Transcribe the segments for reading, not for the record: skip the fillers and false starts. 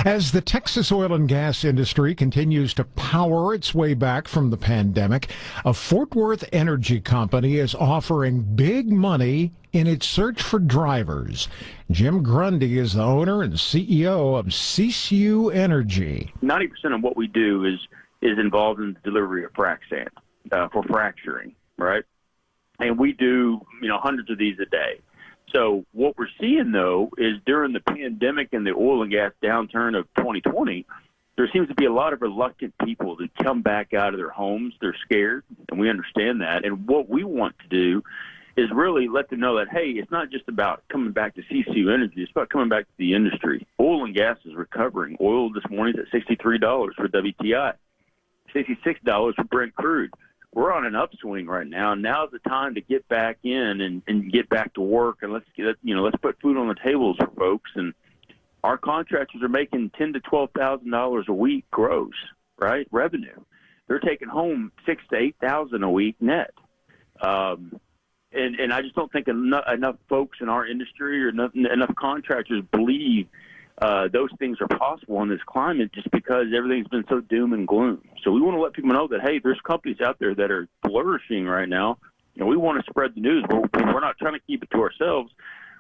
As the Texas oil and gas industry continues to power its way back from the pandemic, a Fort Worth energy company is offering big money in its search for drivers. Jim Grundy is the owner and CEO of Sisu Energy. 90% of what we do is involved in the delivery of frac sand for fracturing, right? And we do, hundreds of these a day. So what we're seeing, though, is during the pandemic and the oil and gas downturn of 2020, there seems to be a lot of reluctant people that come back out of their homes. They're scared, and we understand that. And what we want to do is really let them know that, hey, it's not just about coming back to Sisu Energy. It's about coming back to the industry. Oil and gas is recovering. Oil this morning is at $63 for WTI, $66 for Brent crude. We're on an upswing right now. Now's the time to get back in and get back to work, and let's put food on the tables for folks. And our contractors are making $10,000 to $12,000 a week gross, right, revenue. They're taking home $6,000 to $8,000 a week net. And I just don't think enough folks in our industry or enough contractors believe those things are possible in this climate just because everything's been so doom and gloom. So we want to let people know that, hey, there's companies out there that are flourishing right now, and we want to spread the news. We're not trying to keep it to ourselves.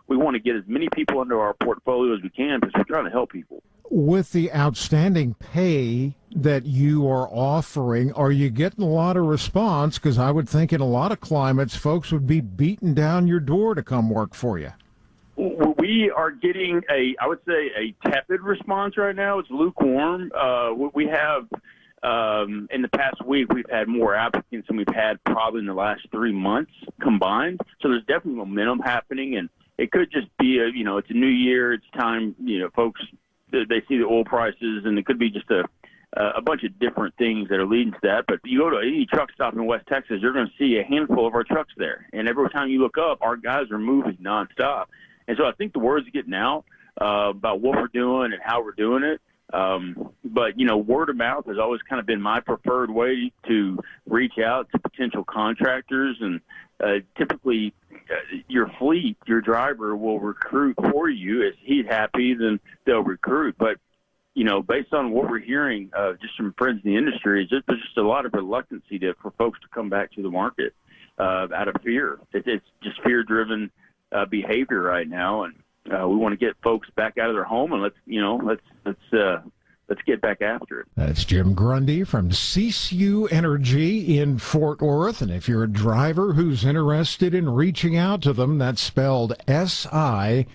We want to get as many people under our portfolio as we can because we're trying to help people. With the outstanding pay that you are offering, are you getting a lot of response? Because I would think in a lot of climates, folks would be beating down your door to come work for you. We are getting a tepid response right now. It's lukewarm. We have, in the past week, we've had more applicants than we've had probably in the last 3 months combined. So there's definitely momentum happening, and it could just be it's a new year. It's time, folks, they see the oil prices, and it could be just a bunch of different things that are leading to that. But you go to any truck stop in West Texas, you're going to see a handful of our trucks there. And every time you look up, our guys are moving nonstop. And so I think the word's getting out about what we're doing and how we're doing it. But, word of mouth has always kind of been my preferred way to reach out to potential contractors. And typically your fleet, your driver will recruit for you. If he's happy, then they'll recruit. But, based on what we're hearing just from friends in the industry, there's just a lot of reluctancy for folks to come back to the market out of fear. It's just fear-driven behavior right now, and we want to get folks back out of their home, and let's get back after it. That's Jim Grundy from Sisu Energy in Fort Worth, and if you're a driver who's interested in reaching out to them, that's spelled SISU.